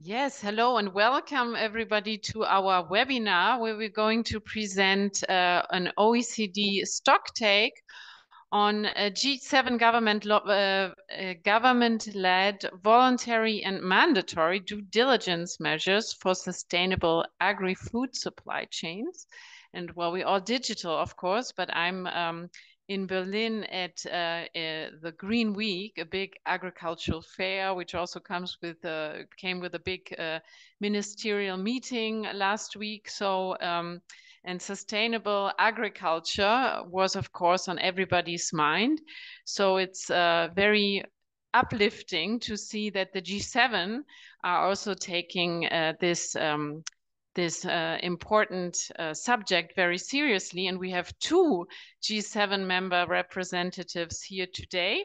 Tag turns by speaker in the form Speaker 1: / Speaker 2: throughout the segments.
Speaker 1: Yes, hello and welcome everybody to our webinar where we're going to present an OECD stocktake on G7 government-led voluntary and mandatory due diligence measures for sustainable agri-food supply chains. And well, we're all digital, of course, but I'm in Berlin at the Green Week, a big agricultural fair, which also came with a big ministerial meeting last week. So, and sustainable agriculture was, of course, on everybody's mind. So it's very uplifting to see that the G7 are also taking this important subject very seriously. And we have two G7 member representatives here today.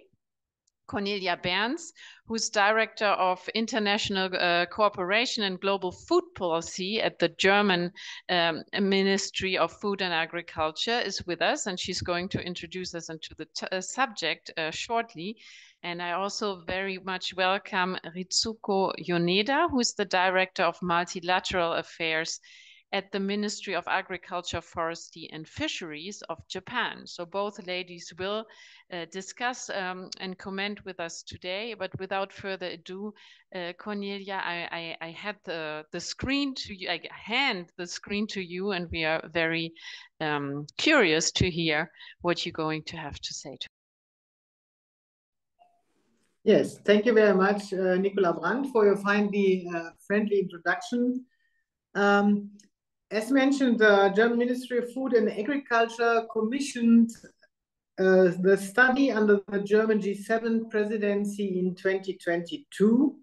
Speaker 1: Cornelia Berns, who's Director of International Cooperation and Global Food Policy at the German Ministry of Food and Agriculture, is with us, and she's going to introduce us into the subject shortly. And I also very much welcome Ritsuko Yoneda, who's the Director of Multilateral Affairs at the Ministry of Agriculture, Forestry and Fisheries of Japan. So both ladies will discuss and comment with us today. But without further ado, Cornelia, I had the screen to you, I hand the screen to you, and we are very curious to hear what you're going to have to say.
Speaker 2: Yes, thank you very much, Nicola Brandt, for your friendly introduction. As mentioned, the German Ministry of Food and Agriculture commissioned the study under the German G7 presidency in 2022.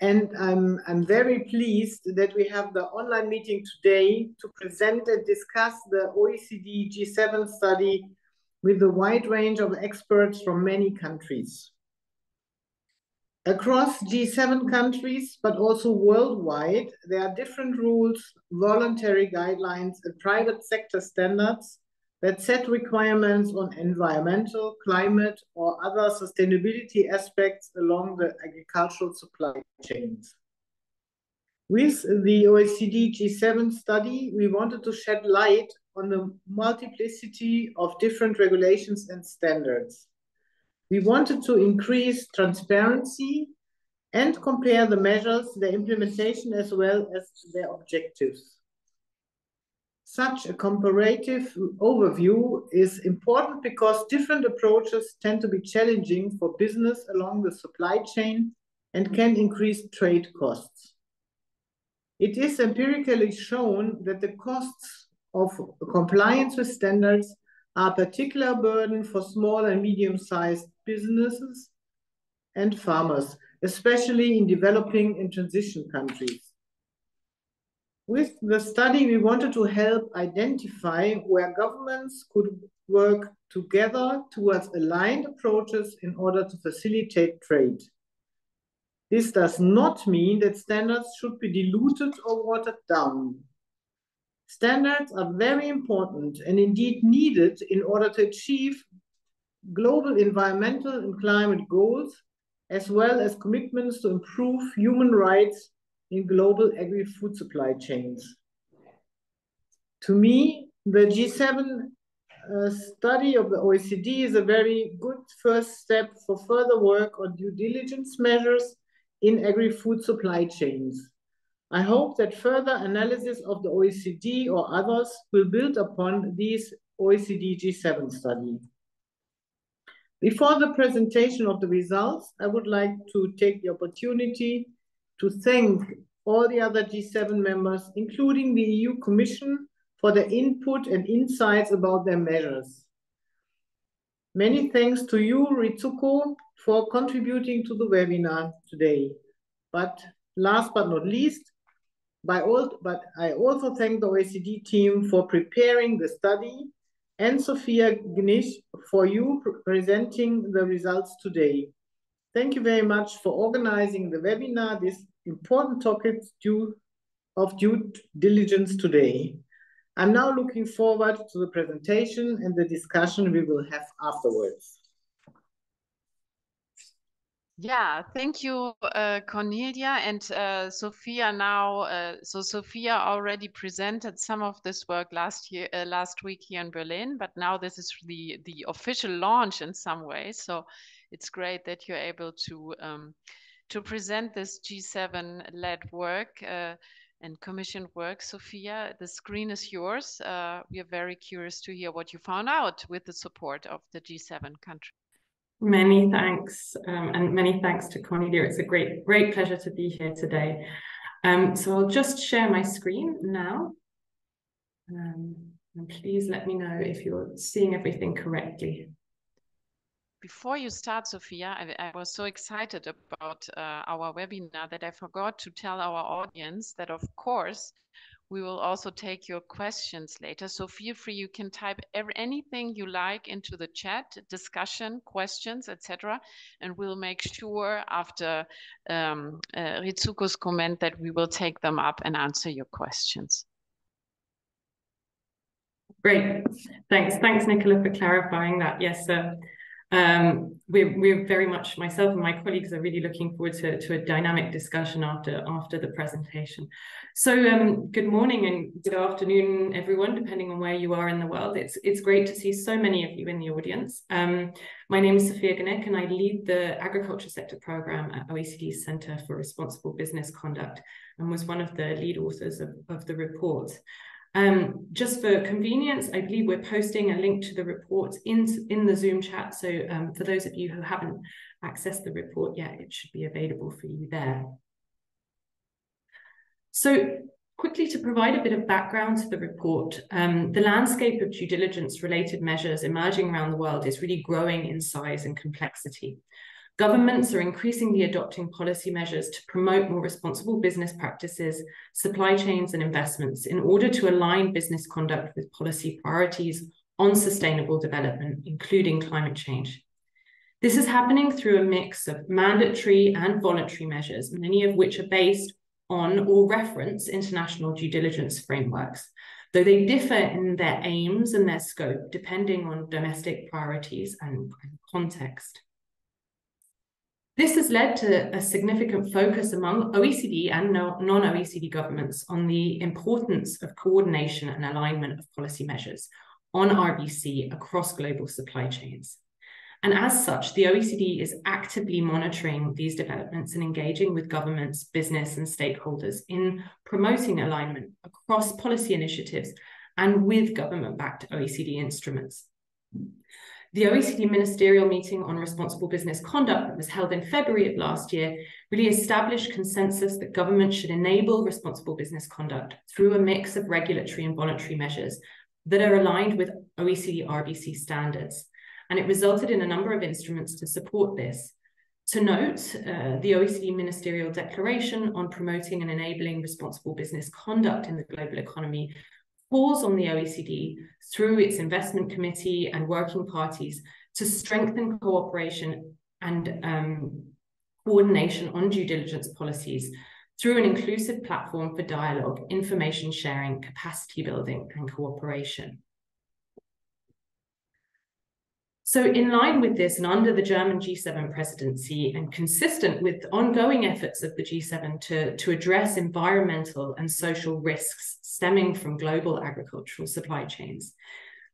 Speaker 2: And I'm very pleased that we have the online meeting today to present and discuss the OECD G7 study with a wide range of experts from many countries. Across G7 countries, but also worldwide, there are different rules, voluntary guidelines, and private sector standards that set requirements on environmental, climate, or other sustainability aspects along the agricultural supply chains. With the OECD G7 study, we wanted to shed light on the multiplicity of different regulations and standards. We wanted to increase transparency and compare the measures, their implementation, as well as their objectives. Such a comparative overview is important because different approaches tend to be challenging for business along the supply chain and can increase trade costs. It is empirically shown that the costs of compliance with standards are a particular burden for small and medium-sized businesses and farmers, especially in developing and transition countries. With the study, we wanted to help identify where governments could work together towards aligned approaches in order to facilitate trade. This does not mean that standards should be diluted or watered down. Standards are very important and indeed needed in order to achieve global environmental and climate goals, as well as commitments to improve human rights in global agri-food supply chains. To me, the G7 study of the OECD is a very good first step for further work on due diligence measures in agri-food supply chains. I hope that further analysis of the OECD or others will build upon these OECD G7 study. Before the presentation of the results, I would like to take the opportunity to thank all the other G7 members, including the EU Commission, for their input and insights about their measures. Many thanks to you, Ritsuko, for contributing to the webinar today. But last but not least, I also thank the OECD team for preparing the study and Sophia Gnish for you presenting the results today. Thank you very much for organizing the webinar, this important topic of due diligence today. I'm now looking forward to the presentation and the discussion we will have afterwards.
Speaker 1: Yeah, thank you, Cornelia and Sophia. Now, so Sophia already presented some of this work last week here in Berlin, but now this is the official launch in some ways. So it's great that you're able to present this G7-led work and commissioned work. Sophia, the screen is yours. We are very curious to hear what you found out with the support of the G7 countries.
Speaker 3: Many thanks, and many thanks to Cornelia. It's a great pleasure to be here today. So I'll just share my screen now. And please let me know if you're seeing everything correctly.
Speaker 1: Before you start, Sophia, I was so excited about our webinar that I forgot to tell our audience that, of course, we will also take your questions later. So feel free, you can type anything you like into the chat, discussion, questions, etc. And we'll make sure after Ritsuko's comment that we will take them up and answer your questions.
Speaker 3: Great, thanks Nicola for clarifying that. Yes, we're very much, myself and my colleagues are really looking forward to a dynamic discussion after the presentation. So good morning and good afternoon, everyone, depending on where you are in the world. It's great to see so many of you in the audience. My name is Sophia Ganek and I lead the agriculture sector program at OECD's Center for Responsible Business Conduct and was one of the lead authors of the report. Just for convenience, I believe we're posting a link to the report in the Zoom chat. So for those of you who haven't accessed the report yet, it should be available for you there. So quickly to provide a bit of background to the report, the landscape of due diligence related measures emerging around the world is really growing in size and complexity. Governments are increasingly adopting policy measures to promote more responsible business practices, supply chains, and investments in order to align business conduct with policy priorities on sustainable development, including climate change. This is happening through a mix of mandatory and voluntary measures, many of which are based on or reference international due diligence frameworks, though they differ in their aims and their scope depending on domestic priorities and context. This has led to a significant focus among OECD and non-OECD governments on the importance of coordination and alignment of policy measures on RBC across global supply chains. And as such, the OECD is actively monitoring these developments and engaging with governments, business, and stakeholders in promoting alignment across policy initiatives and with government-backed OECD instruments. The OECD Ministerial Meeting on Responsible Business Conduct that was held in February of last year really established consensus that governments should enable responsible business conduct through a mix of regulatory and voluntary measures that are aligned with OECD RBC standards. And it resulted in a number of instruments to support this. To note, the OECD Ministerial Declaration on Promoting and Enabling Responsible Business Conduct in the Global Economy calls on the OECD through its investment committee and working parties to strengthen cooperation and coordination on due diligence policies through an inclusive platform for dialogue, information sharing, capacity building, and cooperation. So in line with this and under the German G7 presidency and consistent with ongoing efforts of the G7 to address environmental and social risks stemming from global agricultural supply chains,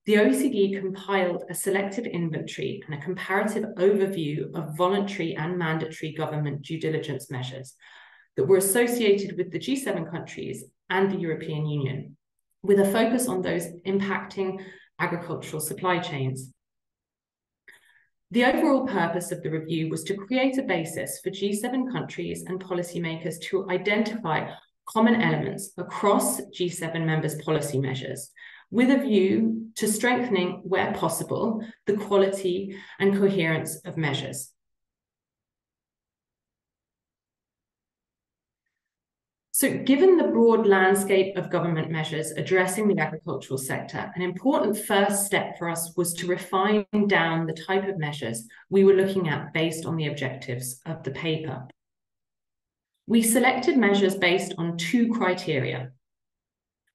Speaker 3: the OECD compiled a selective inventory and a comparative overview of voluntary and mandatory government due diligence measures that were associated with the G7 countries and the European Union, with a focus on those impacting agricultural supply chains. The overall purpose of the review was to create a basis for G7 countries and policymakers to identify common elements across G7 members' policy measures, with a view to strengthening, where possible, the quality and coherence of measures. So given the broad landscape of government measures addressing the agricultural sector, an important first step for us was to refine down the type of measures we were looking at based on the objectives of the paper. We selected measures based on two criteria.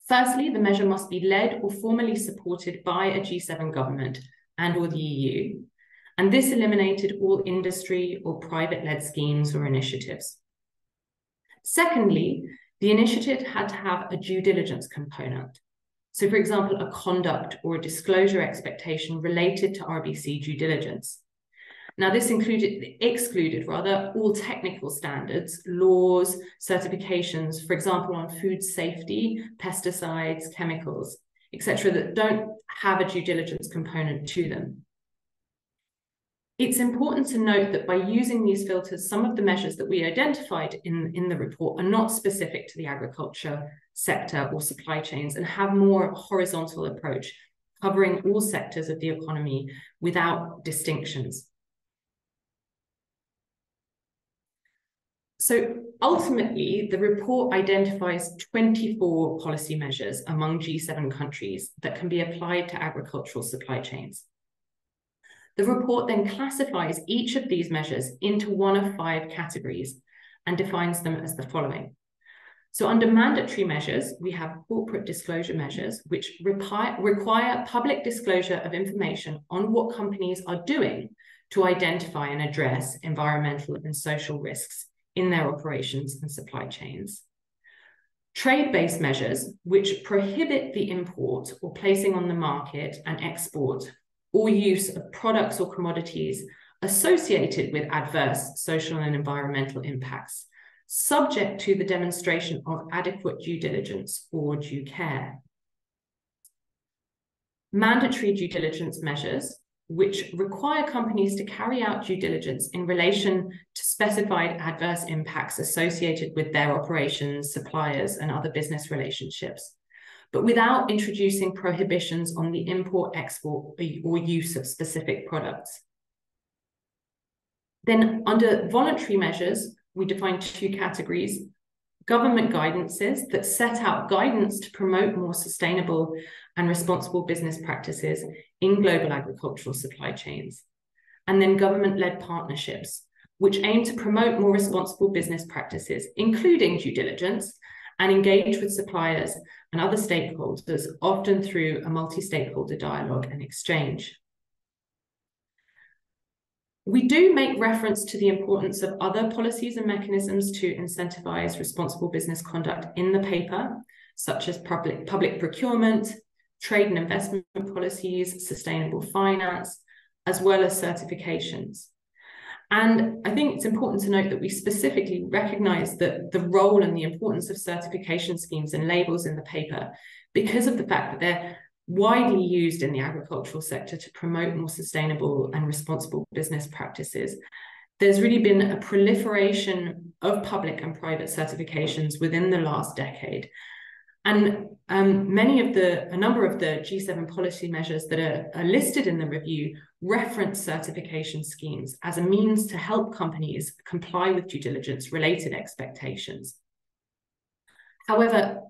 Speaker 3: Firstly, the measure must be led or formally supported by a G7 government and/or the EU. and this eliminated all industry or private-led schemes or initiatives. Secondly, the initiative had to have a due diligence component. So, for example, a conduct or a disclosure expectation related to RBC due diligence. Now, this excluded all technical standards, laws, certifications, for example, on food safety, pesticides, chemicals, etc., that don't have a due diligence component to them. It's important to note that by using these filters, some of the measures that we identified in the report are not specific to the agriculture sector or supply chains and have more of a horizontal approach, covering all sectors of the economy without distinctions. So ultimately, the report identifies 24 policy measures among G7 countries that can be applied to agricultural supply chains. The report then classifies each of these measures into one of 5 categories and defines them as the following. So under mandatory measures, we have corporate disclosure measures, which require public disclosure of information on what companies are doing to identify and address environmental and social risks in their operations and supply chains. Trade-based measures, which prohibit the import or placing on the market and export or use of products or commodities associated with adverse social and environmental impacts, subject to the demonstration of adequate due diligence or due care. Mandatory due diligence measures, which require companies to carry out due diligence in relation to specified adverse impacts associated with their operations, suppliers, and other business relationships, but without introducing prohibitions on the import, export, or use of specific products. Then under voluntary measures, we define 2 categories: government guidances that set out guidance to promote more sustainable and responsible business practices in global agricultural supply chains, and then government-led partnerships, which aim to promote more responsible business practices, including due diligence, and engage with suppliers and other stakeholders, often through a multi-stakeholder dialogue and exchange. We do make reference to the importance of other policies and mechanisms to incentivize responsible business conduct in the paper, such as public procurement, trade and investment policies, sustainable finance, as well as certifications. And I think it's important to note that we specifically recognize that the role and the importance of certification schemes and labels in the paper, because of the fact that they're widely used in the agricultural sector to promote more sustainable and responsible business practices. There's really been a proliferation of public and private certifications within the last decade. And a number of the G7 policy measures that are listed in the review reference certification schemes as a means to help companies comply with due diligence related expectations. However,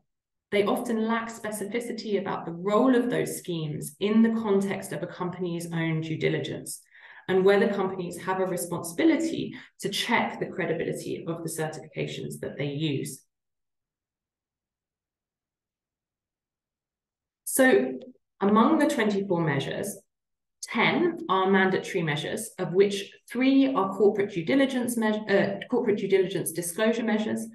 Speaker 3: they often lack specificity about the role of those schemes in the context of a company's own due diligence and whether companies have a responsibility to check the credibility of the certifications that they use. So among the 24 measures, 10 are mandatory measures, of which 3 are corporate due diligence disclosure measures,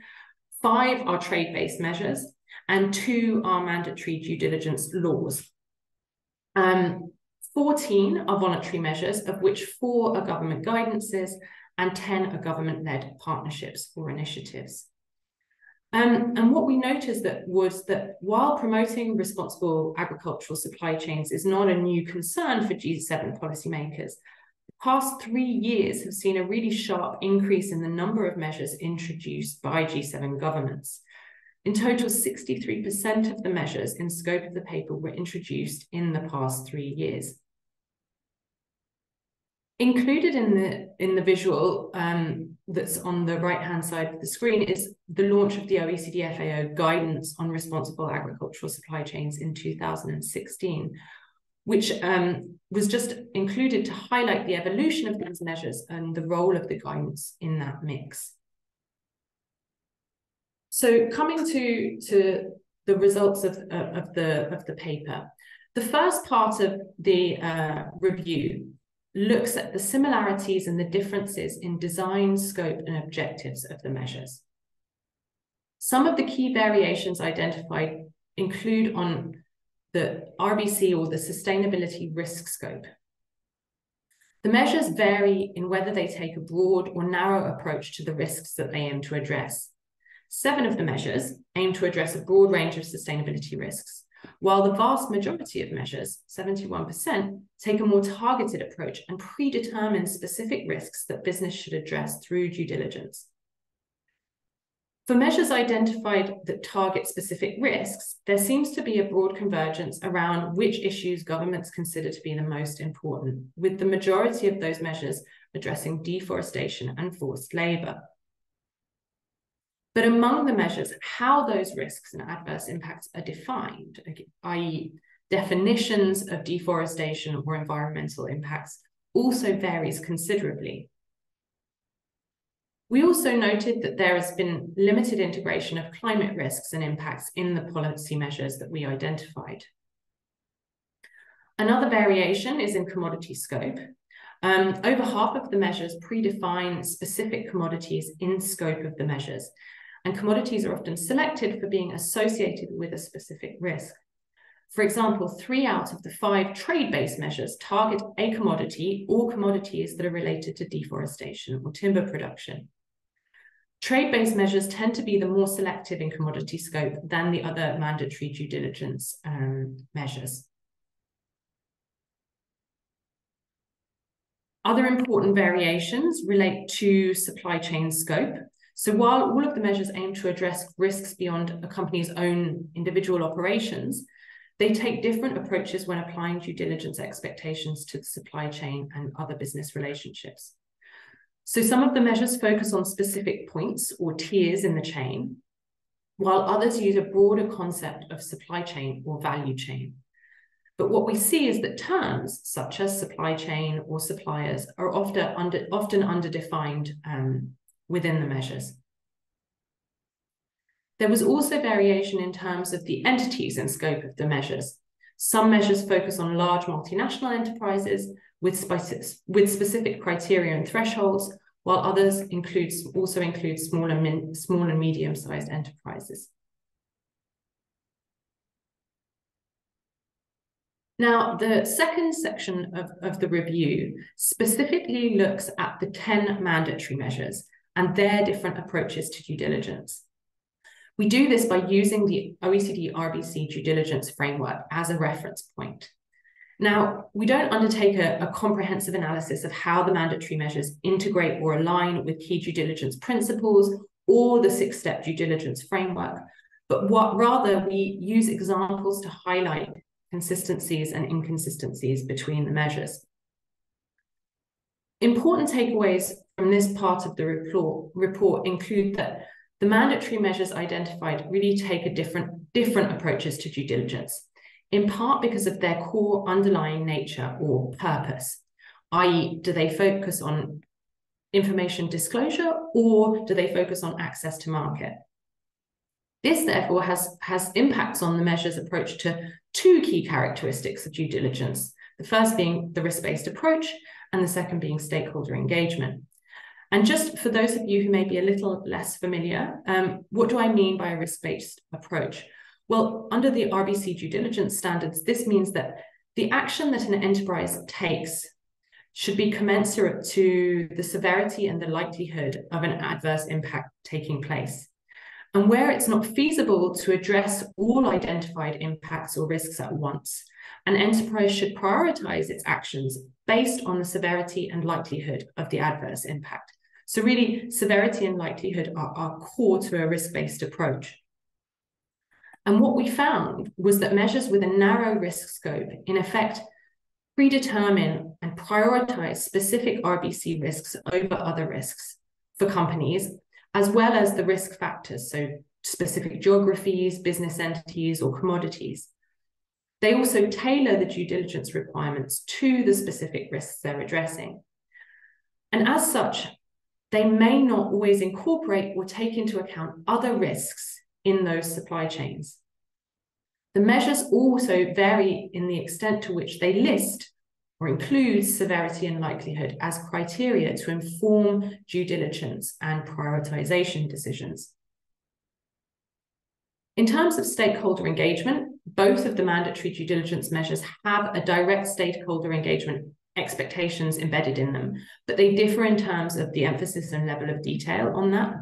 Speaker 3: 5 are trade-based measures, and 2 are mandatory due diligence laws. 14 are voluntary measures, of which 4 are government guidances and 10 are government-led partnerships or initiatives. And what we noticed was that while promoting responsible agricultural supply chains is not a new concern for G7 policymakers, the past 3 years have seen a really sharp increase in the number of measures introduced by G7 governments. In total, 63% of the measures in scope of the paper were introduced in the past 3 years. Included in the visual that's on the right-hand side of the screen is the launch of the OECD FAO guidance on responsible agricultural supply chains in 2016, which was just included to highlight the evolution of these measures and the role of the guidance in that mix. So coming to the results of the paper, the first part of the review looks at the similarities and the differences in design, scope, and objectives of the measures. Some of the key variations identified include on the RBC, or the sustainability risk scope. The measures vary in whether they take a broad or narrow approach to the risks that they aim to address. 7 of the measures aim to address a broad range of sustainability risks, while the vast majority of measures, 71%, take a more targeted approach and predetermine specific risks that business should address through due diligence. For measures identified that target specific risks, there seems to be a broad convergence around which issues governments consider to be the most important, with the majority of those measures addressing deforestation and forced labour. But among the measures, how those risks and adverse impacts are defined, i.e. definitions of deforestation or environmental impacts, also varies considerably. We also noted that there has been limited integration of climate risks and impacts in the policy measures that we identified. Another variation is in commodity scope. Over half of the measures predefine specific commodities in scope of the measures, and commodities are often selected for being associated with a specific risk. For example, 3 out of the 5 trade-based measures target a commodity or commodities that are related to deforestation or timber production. Trade-based measures tend to be the more selective in commodity scope than the other mandatory due diligence measures. Other important variations relate to supply chain scope. So while all of the measures aim to address risks beyond a company's own individual operations, they take different approaches when applying due diligence expectations to the supply chain and other business relationships. So some of the measures focus on specific points or tiers in the chain, while others use a broader concept of supply chain or value chain. But what we see is that terms such as supply chain or suppliers are often underdefined within the measures. There was also variation in terms of the entities and scope of the measures. Some measures focus on large multinational enterprises with specific criteria and thresholds, while others also include small and medium-sized enterprises. Now, the second section of the review specifically looks at the 10 mandatory measures and their different approaches to due diligence. We do this by using the OECD RBC due diligence framework as a reference point. Now, we don't undertake a comprehensive analysis of how the mandatory measures integrate or align with key due diligence principles or the 6-step due diligence framework, but rather we use examples to highlight consistencies and inconsistencies between the measures. Important takeaways from this part of the report include that the mandatory measures identified really take different approaches to due diligence, in part because of their core underlying nature or purpose, i.e., do they focus on information disclosure or do they focus on access to market? This, therefore, has impacts on the measure's approach to 2 key characteristics of due diligence, the first being the risk-based approach and the second being stakeholder engagement. And just for those of you who may be a little less familiar, what do I mean by a risk-based approach? Well, under the RBC due diligence standards, this means that the action that an enterprise takes should be commensurate to the severity and the likelihood of an adverse impact taking place. And where it's not feasible to address all identified impacts or risks at once, an enterprise should prioritize its actions based on the severity and likelihood of the adverse impact. So really, severity and likelihood are core to a risk-based approach. And what we found was that measures with a narrow risk scope, in effect, predetermine and prioritize specific RBC risks over other risks for companies, as well as the risk factors, so specific geographies, business entities, or commodities. They also tailor the due diligence requirements to the specific risks they're addressing. And as such, they may not always incorporate or take into account other risks in those supply chains. The measures also vary in the extent to which they list or includes severity and likelihood as criteria to inform due diligence and prioritization decisions. In terms of stakeholder engagement, both of the mandatory due diligence measures have a direct stakeholder engagement expectations embedded in them, but they differ in terms of the emphasis and level of detail on that.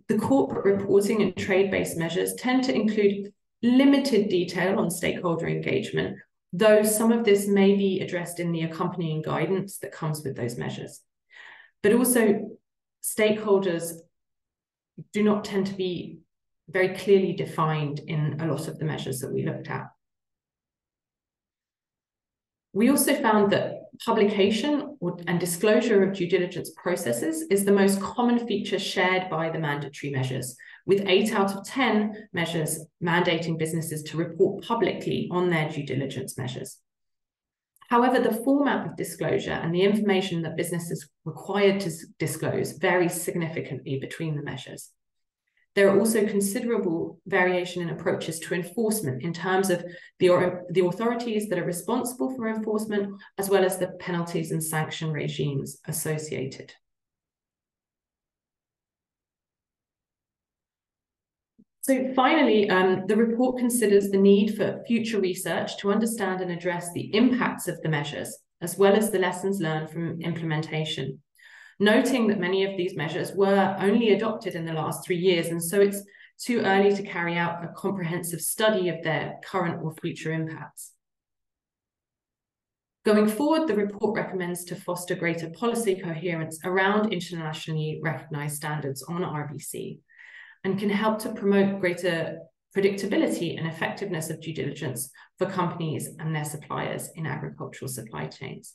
Speaker 3: The corporate reporting and trade-based measures tend to include limited detail on stakeholder engagement, though some of this may be addressed in the accompanying guidance that comes with those measures. But also, stakeholders do not tend to be very clearly defined in a lot of the measures that we looked at. We also found that publication and disclosure of due diligence processes is the most common feature shared by the mandatory measures, with 8 out of 10 measures mandating businesses to report publicly on their due diligence measures. However, the format of disclosure and the information that businesses are required to disclose varies significantly between the measures. There are also considerable variation in approaches to enforcement in terms of the authorities that are responsible for enforcement, as well as the penalties and sanction regimes associated. So finally, the report considers the need for future research to understand and address the impacts of the measures, as well as the lessons learned from implementation, noting that many of these measures were only adopted in the last 3 years, and so it's too early to carry out a comprehensive study of their current or future impacts. Going forward, the report recommends to foster greater policy coherence around internationally recognized standards on RBC, and can help to promote greater predictability and effectiveness of due diligence for companies and their suppliers in agricultural supply chains.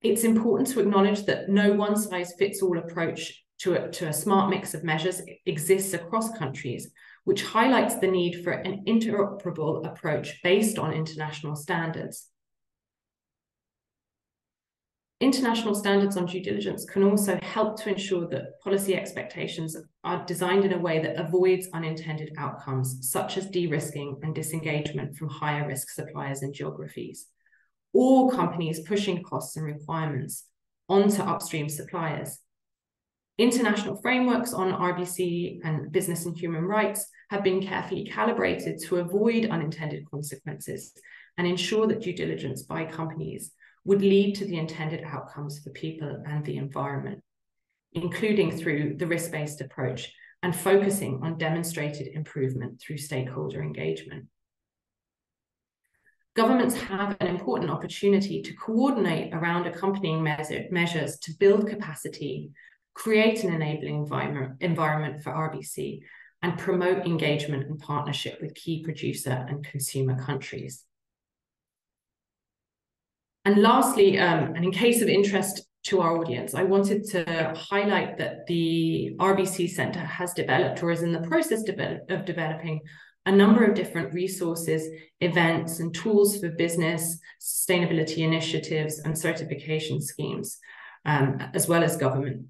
Speaker 3: It's important to acknowledge that no one-size-fits-all approach to a smart mix of measures exists across countries, which highlights the need for an interoperable approach based on international standards. International standards on due diligence can also help to ensure that policy expectations are designed in a way that avoids unintended outcomes, such as de-risking and disengagement from higher risk suppliers and geographies, or companies pushing costs and requirements onto upstream suppliers. International frameworks on RBC and business and human rights have been carefully calibrated to avoid unintended consequences and ensure that due diligence by companies would lead to the intended outcomes for people and the environment, including through the risk-based approach and focusing on demonstrated improvement through stakeholder engagement. Governments have an important opportunity to coordinate around accompanying measures to build capacity, create an enabling environment for RBC, and promote engagement and partnership with key producer and consumer countries. And lastly, and in case of interest to our audience, I wanted to highlight that the RBC Centre has developed, or is in the process of developing, a number of different resources, events, and tools for business, sustainability initiatives, and certification schemes, as well as government.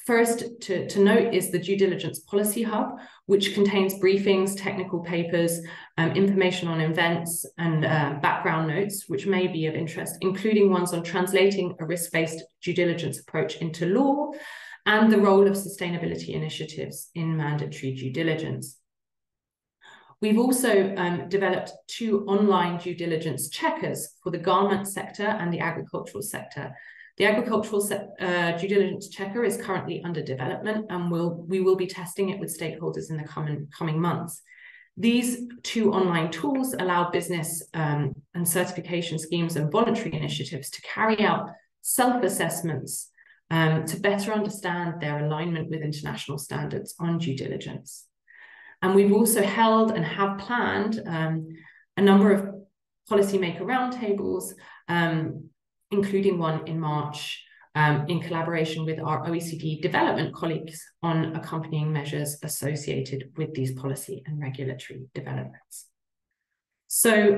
Speaker 3: First to note is the Due Diligence Policy Hub, which contains briefings, technical papers, information on events, and background notes, which may be of interest, including ones on translating a risk-based due diligence approach into law and the role of sustainability initiatives in mandatory due diligence. We've also developed 2 online due diligence checkers for the garment sector and the agricultural sector. The agricultural due diligence checker is currently under development, and we will be testing it with stakeholders in the coming months. These 2 online tools allow business and certification schemes and voluntary initiatives to carry out self-assessments to better understand their alignment with international standards on due diligence. And we've also held and have planned a number of policymaker roundtables, including one in March, in collaboration with our OECD development colleagues on accompanying measures associated with these policy and regulatory developments. So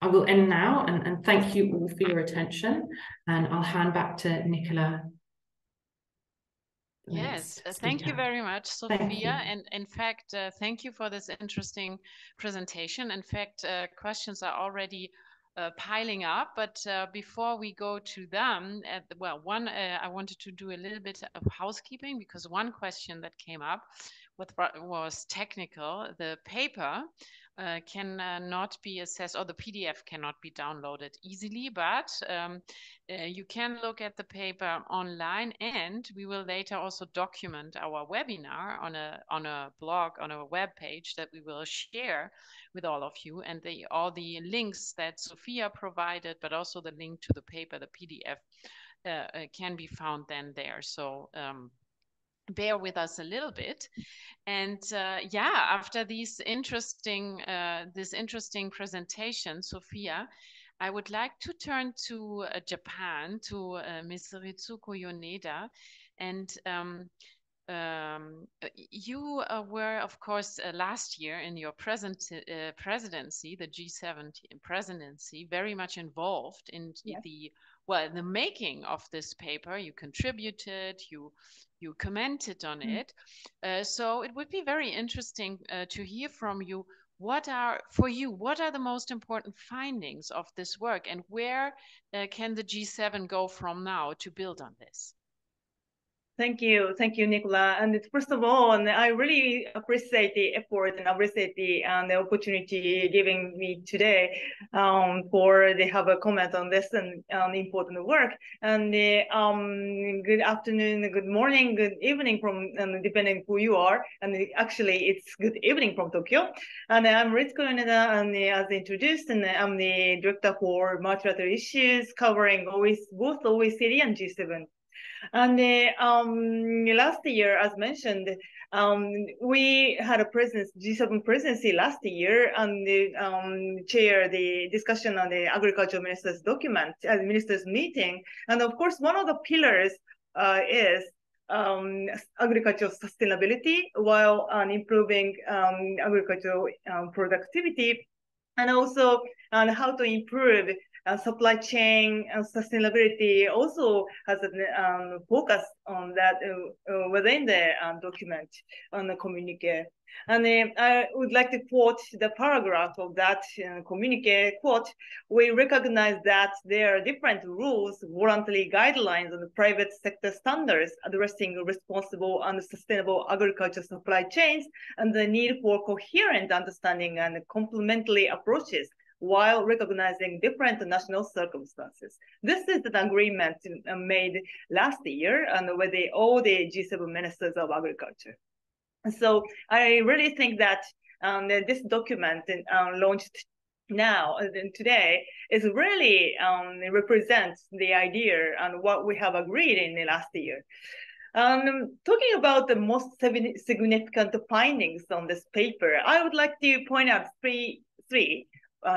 Speaker 3: I will end now and thank you all for your attention, and I'll hand back to Nicola.
Speaker 1: Yes, thank you very much, Sophia. And in fact, thank you for this interesting presentation. In fact, questions are already piling up, but before we go to them, I wanted to do a little bit of housekeeping, because one question that came up was technical. The paper can not be assessed, or the PDF cannot be downloaded easily, but you can look at the paper online, and we will later also document our webinar on a blog, on a web page that we will share with all of you, and all the links that Sophia provided, but also the link to the paper, the PDF, can be found then there. So bear with us a little bit. And after this interesting presentation, Sophia, I would like to turn to Japan, to Ms. Ritsuko Yoneda. And you were, of course, last year in your presidency, the G7 presidency, very much involved in the making of this paper. You contributed, you commented on it. So it would be very interesting to hear from you. What are the most important findings of this work, and where can the G7 go from now to build on this?
Speaker 4: Thank you, Nicola. And first of all, I really appreciate the effort and appreciate the opportunity giving me today for they have a comment on this and important work. And good afternoon, good morning, good evening from depending who you are. And actually, it's good evening from Tokyo. And I'm Ritsuko Yoneda, and as introduced, and I'm the director for multilateral issues covering both OECD and G7. And last year, as mentioned, we had a G7 presidency last year, and chaired the discussion on the agriculture ministers' document at the ministers' meeting. And of course, one of the pillars is agricultural sustainability while improving agricultural productivity, and also on how to improve supply chain and sustainability also has a focus on that within the document on the communique. And I would like to quote the paragraph of that communique quote. We recognize that there are different rules, voluntary guidelines, and private sector standards addressing responsible and sustainable agriculture supply chains, and the need for coherent understanding and complementary approaches while recognizing different national circumstances. This is an agreement made last year and with all the G7 ministers of agriculture. So I really think that this document launched now and today is really represents the idea and what we have agreed in the last year. Talking about the most significant findings on this paper, I would like to point out three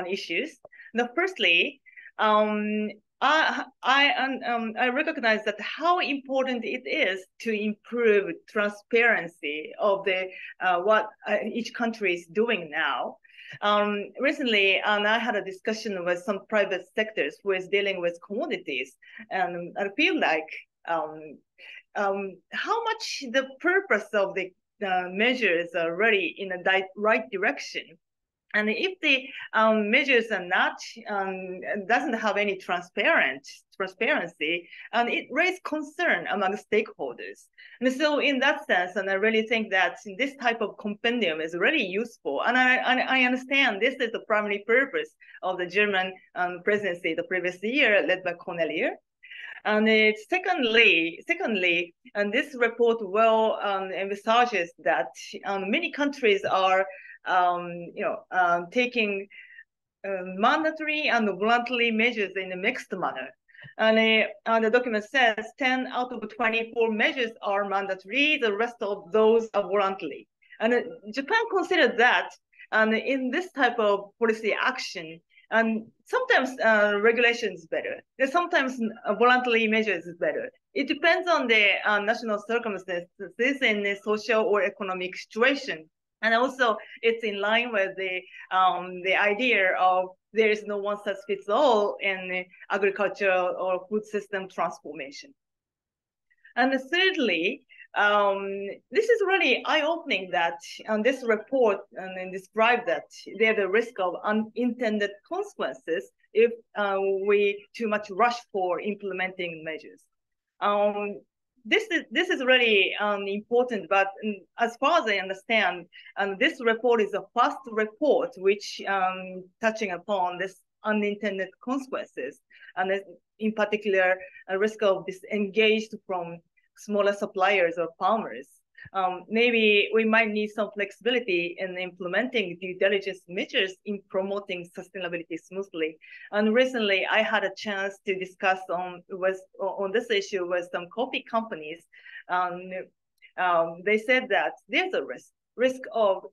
Speaker 4: issues. Now, firstly, I recognize that how important it is to improve transparency of the what each country is doing now. Recently, I had a discussion with some private sectors who is dealing with commodities, and I feel like how much the purpose of the measures are really in the right direction. And if the measures are not, doesn't have any transparency, and it raises concern among stakeholders. And so in that sense, and I really think that this type of compendium is really useful. And I understand this is the primary purpose of the German presidency the previous year, led by Cornelia. And secondly, and this report well emphasizes that many countries are taking mandatory and voluntary measures in a mixed manner. And the document says 10 out of 24 measures are mandatory, the rest of those are voluntary. And Japan considered that, and in this type of policy action, and sometimes regulation is better. There's sometimes voluntary measures is better. It depends on the national circumstances in the social or economic situation. And also, it's in line with the idea of there is no one size fits all in the agricultural or food system transformation. And thirdly, this is really eye-opening that this report and describe that there's a risk of unintended consequences if we too much rush for implementing measures. This is really important, but as far as I understand, this report is the first report which touching upon this unintended consequences, and in particular, a risk of disengaged from smaller suppliers or farmers. Maybe we might need some flexibility in implementing due diligence measures in promoting sustainability smoothly. And recently, I had a chance to discuss on this issue with some coffee companies. They said that there's a risk of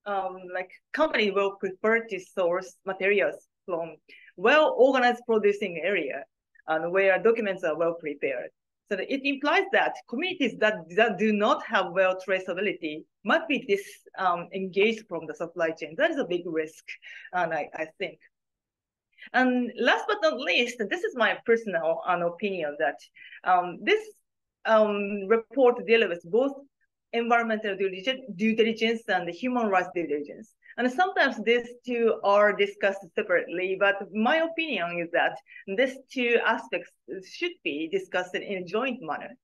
Speaker 4: like companies will prefer to source materials from well-organized producing area and where documents are well prepared. So it implies that communities that do not have well traceability might be disengaged from the supply chain. That is a big risk, and I think. And last but not least, this is my personal opinion that this report deals with both environmental due diligence and human rights due diligence. And sometimes these two are discussed separately, but my opinion is that these two aspects should be discussed in a joint manner.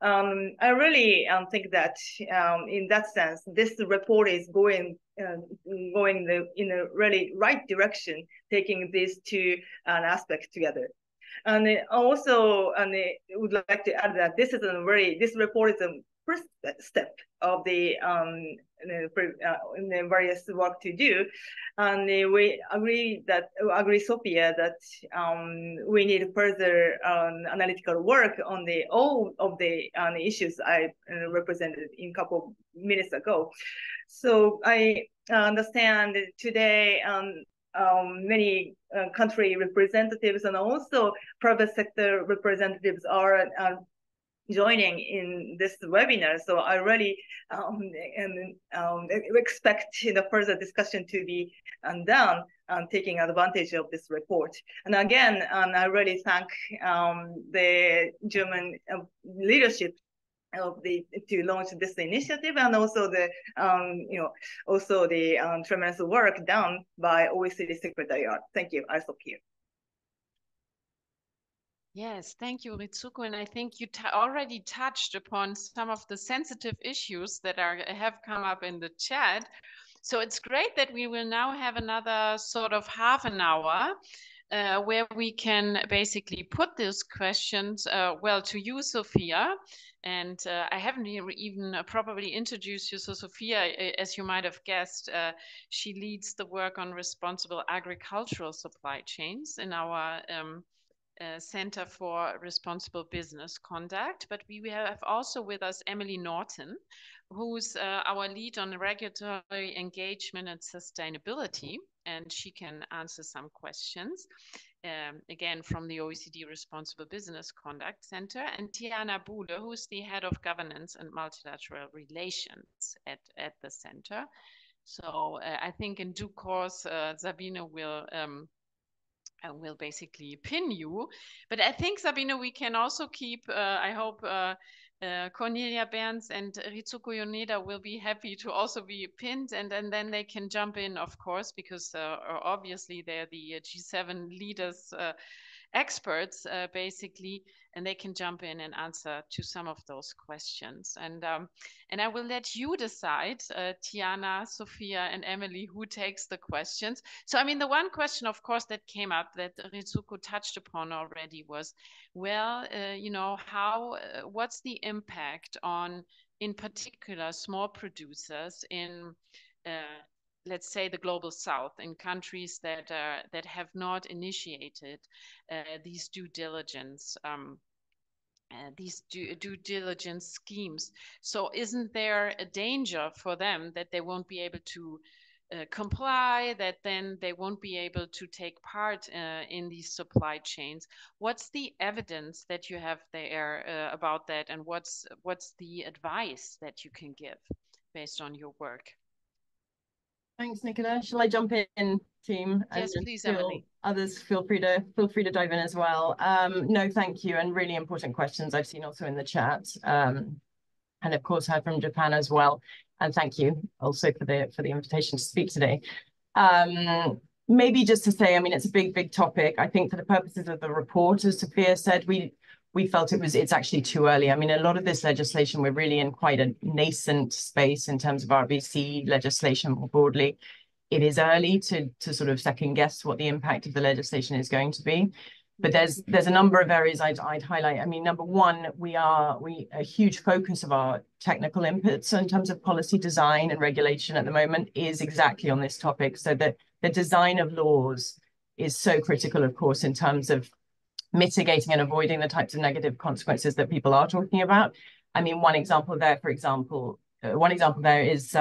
Speaker 4: I really think that in that sense, this report is going in a really right direction, taking these two aspects together. And also, I would like to add that this report is a first step of the various work to do, and we agree, Sophia, that we need further analytical work on all of the issues I represented in a couple of minutes ago. So I understand today many country representatives and also private sector representatives are joining in this webinar. So I really expect the further discussion to be done taking advantage of this report. And again, I really thank the German leadership to launch this initiative, and also the tremendous work done by OECD Secretariat. Thank you. I stop here.
Speaker 1: Yes, thank you, Ritsuko. And I think you already touched upon some of the sensitive issues that have come up in the chat. So it's great that we will now have another sort of half an hour where we can basically put those questions, to you, Sophia. And I haven't even probably introduced you. So Sophia, as you might have guessed, she leads the work on responsible agricultural supply chains in our Center for Responsible Business Conduct. But we have also with us Emily Norton, who's our lead on regulatory engagement and sustainability, and she can answer some questions, again, from the OECD Responsible Business Conduct Center, and Tiana Buhle, who's the head of governance and multilateral relations at the center. So I think in due course, Sabine will basically pin you. But I think, Sabine, we can also keep, I hope Cornelia Berns and Ritsuko Yoneda will be happy to also be pinned, and then they can jump in, of course, because obviously they're the G7 leaders, experts, basically, and they can jump in and answer to some of those questions. And I will let you decide, Tiana, Sophia, and Emily, who takes the questions. So, I mean, the one question, of course, that came up that Ritsuko touched upon already was, well, what's the impact on, in particular, small producers in let's say the global south, in countries that have not initiated these due diligence schemes. So isn't there a danger for them that they won't be able to comply, that then they won't be able to take part in these supply chains? What's the evidence that you have there about that, and what's the advice that you can give based on your work?
Speaker 5: Thanks, Nicola. Shall I jump in, team?
Speaker 1: Yes, please, Emily.
Speaker 5: Others feel free to dive in as well. No, thank you, and really important questions I've seen also in the chat. and of course heard from Japan as well. And thank you also for the invitation to speak today. Maybe just to say, I mean, it's a big topic. I think for the purposes of the report, as Sophia said, we felt it's actually too early. I mean, a lot of this legislation, we're really in quite a nascent space in terms of RBC legislation more broadly. It is early to sort of second guess what the impact of the legislation is going to be. But there's a number of areas I'd highlight. I mean, number one, a huge focus of our technical inputs in terms of policy design and regulation at the moment is exactly on this topic. So that the design of laws is so critical, of course, in terms of mitigating and avoiding the types of negative consequences that people are talking about. I mean, one example there is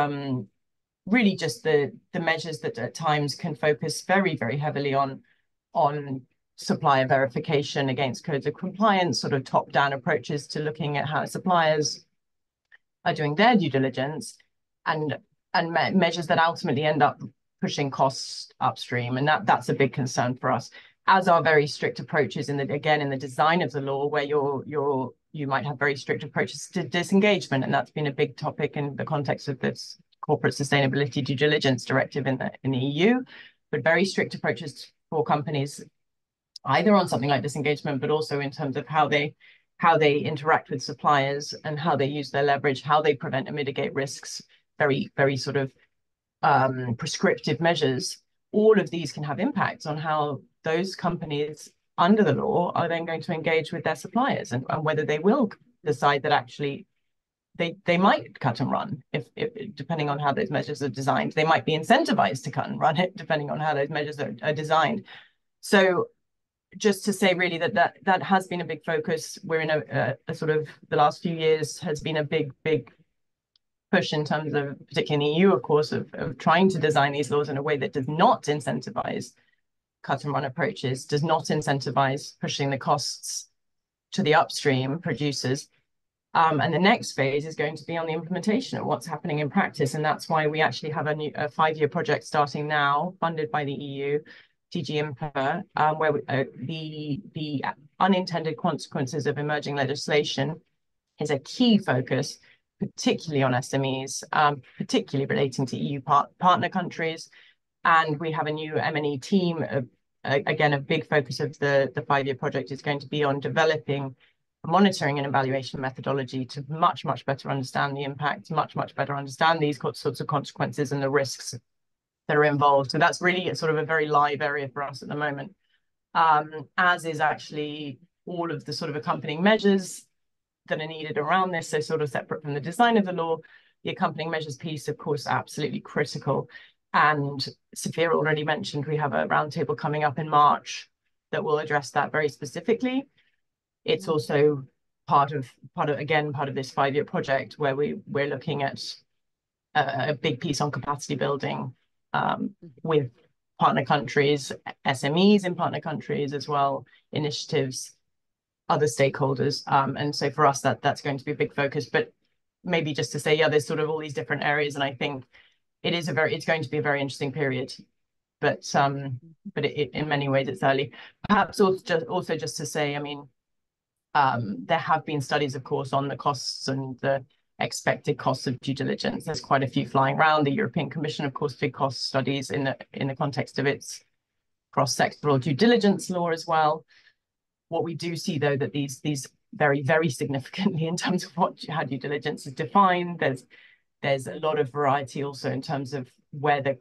Speaker 5: really just the measures that at times can focus very, very heavily on supplier verification against codes of compliance, sort of top-down approaches to looking at how suppliers are doing their due diligence, and measures that ultimately end up pushing costs upstream. And that's a big concern for us, as are very strict approaches in the design of the law, where you might have very strict approaches to disengagement, and that's been a big topic in the context of this corporate sustainability due diligence directive in the EU, but very strict approaches for companies, either on something like disengagement, but also in terms of how they interact with suppliers and how they use their leverage, how they prevent and mitigate risks, very, very sort of prescriptive measures. All of these can have impacts on how those companies under the law are then going to engage with their suppliers, and whether they will decide that actually they might cut and run, if depending on how those measures are designed. They might be incentivized to cut and run it, depending on how those measures are designed. So just to say really that has been a big focus. We're in a sort of, the last few years has been a big push in terms of, particularly in the EU, of course, of trying to design these laws in a way that does not incentivize cut and run approaches, does not incentivize pushing the costs to the upstream producers. And the next phase is going to be on the implementation of what's happening in practice. And that's why we actually have a 5-year project starting now, funded by the EU, DG IMPA, where the unintended consequences of emerging legislation is a key focus, particularly on SMEs, particularly relating to EU partner countries. And we have a new M&E team. Again, a big focus of the 5-year project is going to be on developing a monitoring and evaluation methodology to much better understand the impact, much better understand these sorts of consequences and the risks that are involved. So that's really sort of a very live area for us at the moment, as is actually all of the sort of accompanying measures that are needed around this. So sort of separate from the design of the law, the accompanying measures piece, of course, absolutely critical. And Sophia already mentioned we have a roundtable coming up in March that will address that very specifically. It's also part of this 5-year project, where we're looking at a big piece on capacity building with partner countries, SMEs in partner countries as well, initiatives, other stakeholders. And so for us, that's going to be a big focus. But maybe just to say, yeah, there's sort of all these different areas, and I think it's going to be a very interesting period. But in many ways it's early. Perhaps also just to say, I mean, there have been studies, of course, on the costs and the expected costs of due diligence. There's quite a few flying around. The European Commission, of course, did cost studies in the context of its cross-sectoral due diligence law as well. What we do see, though, that these very significantly in terms of how due diligence is defined. There's a lot of variety also in terms of where the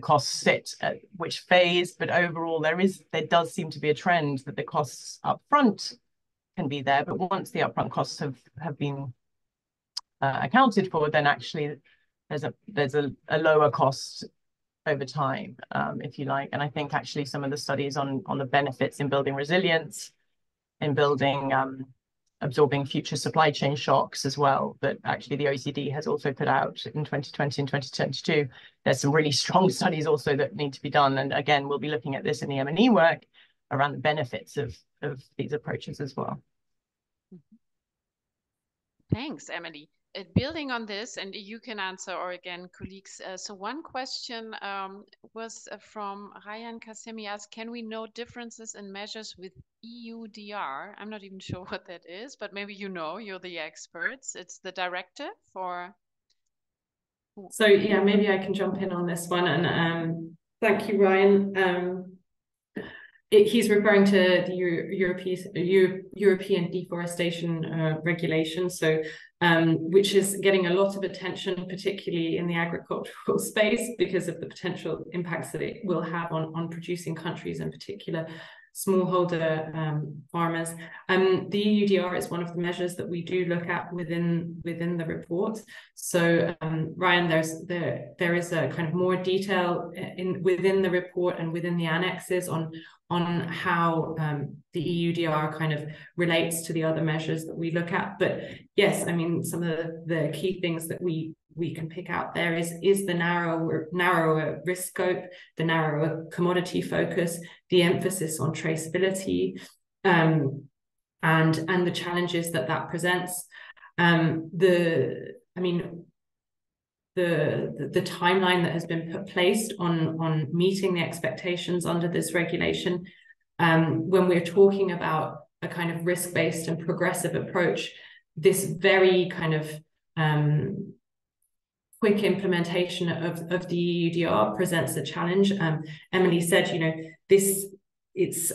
Speaker 5: costs sit at which phase, but overall there does seem to be a trend that the costs up front can be there, but once the upfront costs have been accounted for, then actually there's a lower cost over time, if you like. And I think actually some of the studies on the benefits in building resilience, in building absorbing future supply chain shocks as well, that actually the OECD has also put out in 2020 and 2022. There's some really strong studies also that need to be done. And again, we'll be looking at this in the M&E work around the benefits of these approaches as well.
Speaker 1: Thanks, Emily. building on this, and you can answer, or again, colleagues. So one question was from Ryan Kasemi asked, can we note differences in measures with EUDR? I'm not even sure what that is, but maybe you know, you're the experts. It's the directive for...
Speaker 3: So yeah, maybe I can jump in on this one. And thank you, Ryan. He's referring to the European deforestation regulation, so which is getting a lot of attention, particularly in the agricultural space, because of the potential impacts that it will have on producing countries, in particular smallholder farmers. The EUDR is one of the measures that we do look at within the report. So Ryan, there is a kind of more detail within the report and within the annexes on how the EUDR kind of relates to the other measures that we look at. But yes, I mean, some of the key things that we can pick out there is the narrower risk scope, the narrower commodity focus, the emphasis on traceability, and the challenges that presents. The timeline that has been placed on meeting the expectations under this regulation, when we're talking about a kind of risk-based and progressive approach, this very kind of quick implementation of the EUDR presents a challenge. Emily said, you know, it's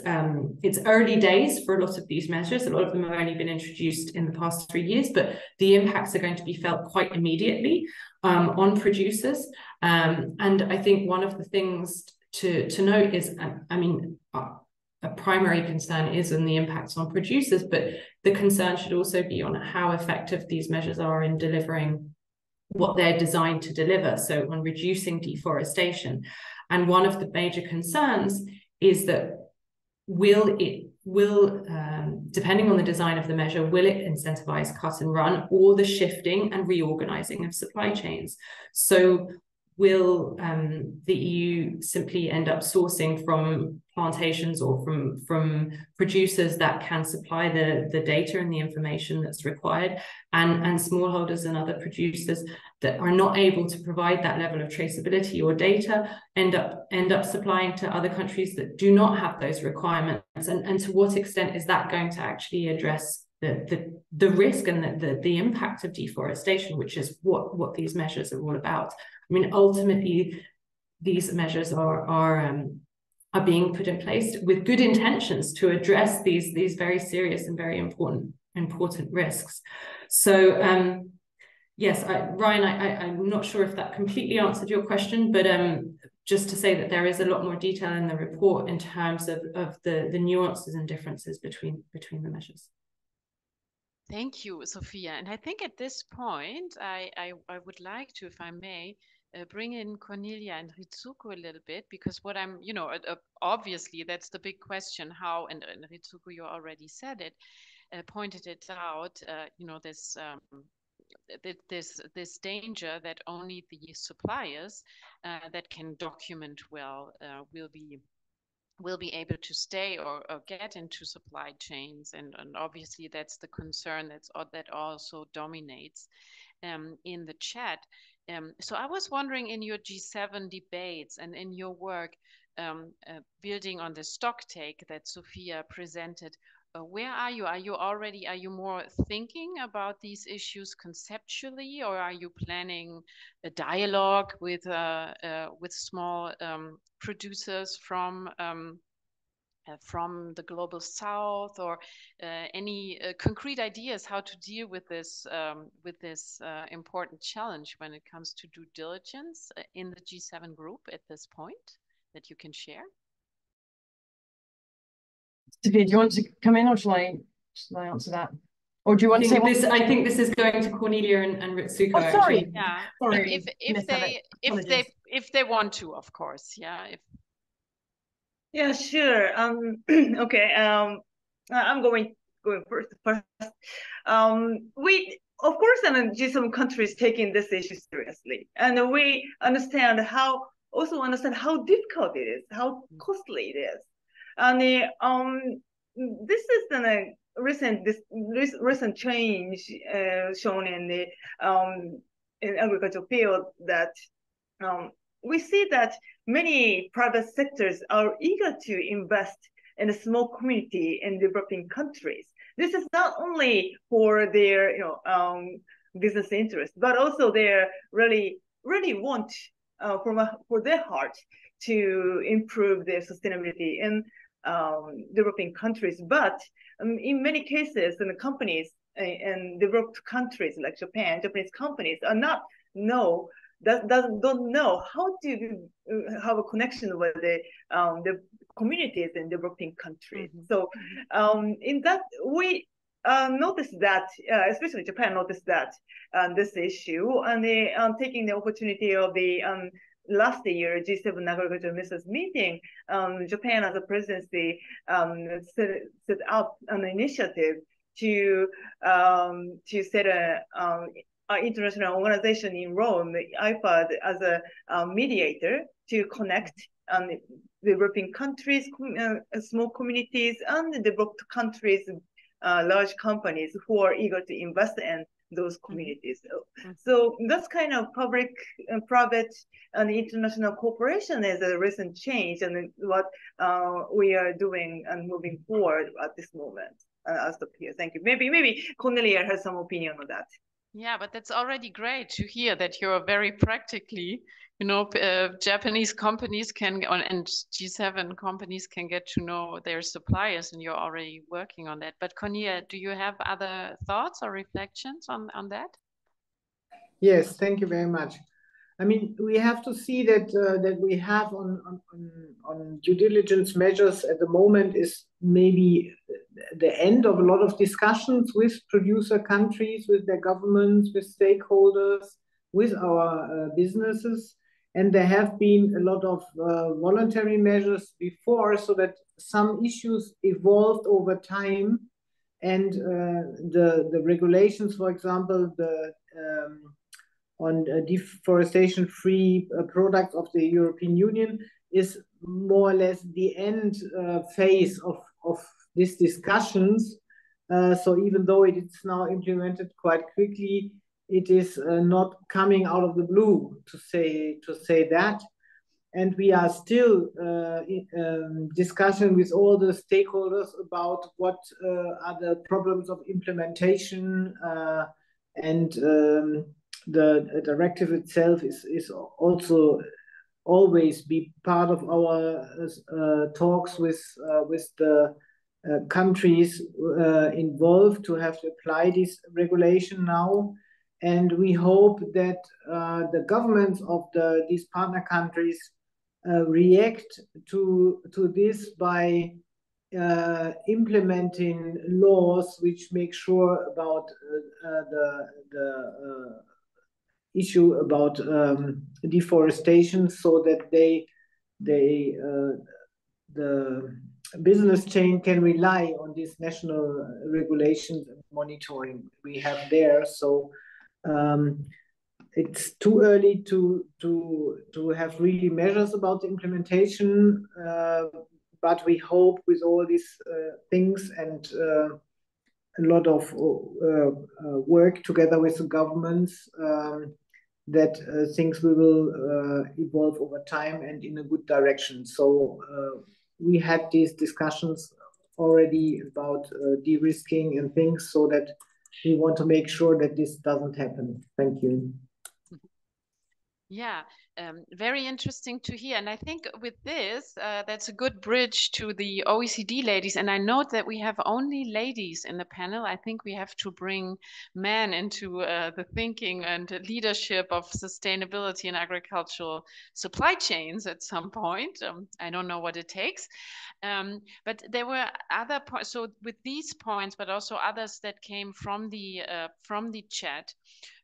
Speaker 3: early days for a lot of these measures. A lot of them have only been introduced in the past 3 years, but the impacts are going to be felt quite immediately on producers. And I think one of the things to note is, I mean, a primary concern is on the impacts on producers, but the concern should also be on how effective these measures are in delivering what they're designed to deliver, so on reducing deforestation. And one of the major concerns is that depending on the design of the measure, will it incentivize cut and run, or the shifting and reorganizing of supply chains? So will the EU simply end up sourcing from plantations or from producers that can supply the data and the information that's required, and smallholders and other producers that are not able to provide that level of traceability or data end up supplying to other countries that do not have those requirements? And to what extent is that going to actually address the risk and the impact of deforestation, which is what these measures are all about? I mean, ultimately, these measures are being put in place with good intentions to address these very serious and very important risks. So yes, Ryan, I'm not sure if that completely answered your question, but just to say that there is a lot more detail in the report in terms of the nuances and differences between the measures.
Speaker 1: Thank you, Sophia. And I think at this point, I would like to, if I may, bring in Cornelia and Ritsuko a little bit, because what I'm, you know, obviously that's the big question, how, and Ritsuko, you already said it, pointed it out, you know, this danger that only the suppliers that can document well will be able to stay or get into supply chains, and obviously that's the concern that also dominates in the chat. So I was wondering, in your G7 debates and in your work building on the stock take that Sophia presented, where are you? Are you more thinking about these issues conceptually, or are you planning a dialogue with small producers from the global south, or any concrete ideas how to deal with this important challenge when it comes to due diligence in the G7 group at this point that you can share?
Speaker 5: Sophia, do you want to come in, or shall I answer that? Or do you want to say
Speaker 3: this? I think this is going to Cornelia and Ritsuko.
Speaker 5: Oh, sorry.
Speaker 3: Actually.
Speaker 1: Yeah.
Speaker 5: Sorry.
Speaker 1: If they want to, of course. Yeah.
Speaker 4: Yeah, sure. Okay. I'm going first. We, of course, and G7 countries taking this issue seriously, and we understand how difficult it is, how costly it is, and this is recent change shown in the agricultural field that we see that many private sectors are eager to invest in a small community in developing countries. This is not only for their business interest, but also they really want for their heart to improve their sustainability in developing countries. But in many cases, in the companies in developed countries like Japanese companies are don't know how to have a connection with the communities in developing countries. Mm-hmm. So in that we noticed that, especially Japan noticed that this issue, and they taking the opportunity of the last year G7 Agricultural Ministers meeting, Japan as a presidency set up an initiative to set a international organization in Rome, the IFAD, as a mediator to connect developing countries, small communities, and developed countries, large companies who are eager to invest in those communities. Mm-hmm. So that's kind of public and private and international cooperation is a recent change, and what we are doing and moving forward at this moment. I'll stop here. Thank you. Maybe Cornelia has some opinion on that.
Speaker 1: Yeah, but that's already great to hear that you're very practically, Japanese companies and G7 companies can get to know their suppliers, and you're already working on that. But Cornelia, do you have other thoughts or reflections on that?
Speaker 2: Yes, thank you very much. I mean, we have to see that that we have on due diligence measures at the moment is maybe the end of a lot of discussions with producer countries, with their governments, with stakeholders, with our businesses. And there have been a lot of voluntary measures before, so that some issues evolved over time. And the regulations, for example, on deforestation-free products of the European Union is more or less the end phase of these discussions. So even though it is now implemented quite quickly, it is not coming out of the blue, to say that. And we are still in discussion with all the stakeholders about what are the problems of implementation, and the directive itself is also always be part of our talks with the countries involved to have to apply this regulation now. And we hope that the governments of these partner countries react to this by implementing laws which make sure about the issue about deforestation, so that the business chain can rely on these national regulations and monitoring we have there. So it's too early to have really measures about the implementation, but we hope with all these things and a lot of work together with the governments that things will evolve over time and in a good direction. So we had these discussions already about de-risking and things, so that we want to make sure that this doesn't happen. Thank you.
Speaker 1: Yeah, very interesting to hear. And I think with this, that's a good bridge to the OECD ladies. And I note that we have only ladies in the panel. I think we have to bring men into the thinking and leadership of sustainability in agricultural supply chains at some point. I don't know what it takes. But there were other points. So with these points, but also others that came from the chat.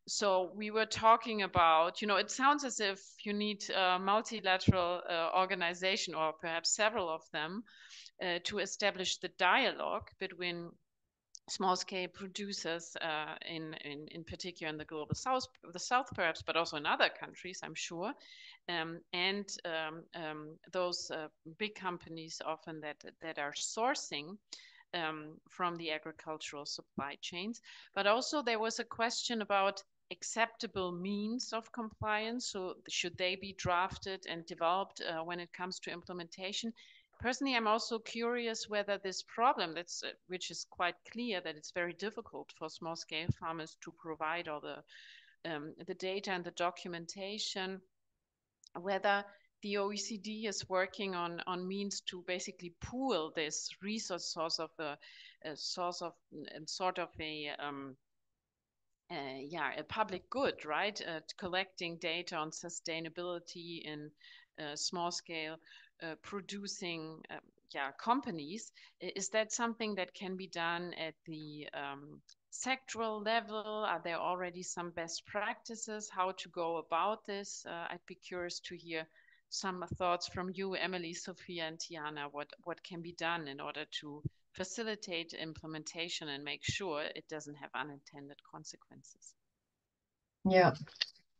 Speaker 1: So we were talking about, it sounds as if you need a multilateral organization, or perhaps several of them, to establish the dialogue between small-scale producers in particular in the global south, perhaps, but also in other countries, I'm sure, and those big companies often that are sourcing from the agricultural supply chains. But also there was a question about acceptable means of compliance. So should they be drafted and developed when it comes to implementation? Personally, I'm also curious whether this problem, which is quite clear that it's very difficult for small-scale farmers to provide all the data and the documentation, whether the OECD is working on means to basically pool this resource sort of a public good, right? Collecting data on sustainability in small scale producing companies. Is that something that can be done at the sectoral level? Are there already some best practices how to go about this? I'd be curious to hear some thoughts from you, Emily, Sophia, and Tiana, what can be done in order to facilitate implementation and make sure it doesn't have unintended consequences.
Speaker 5: Yeah,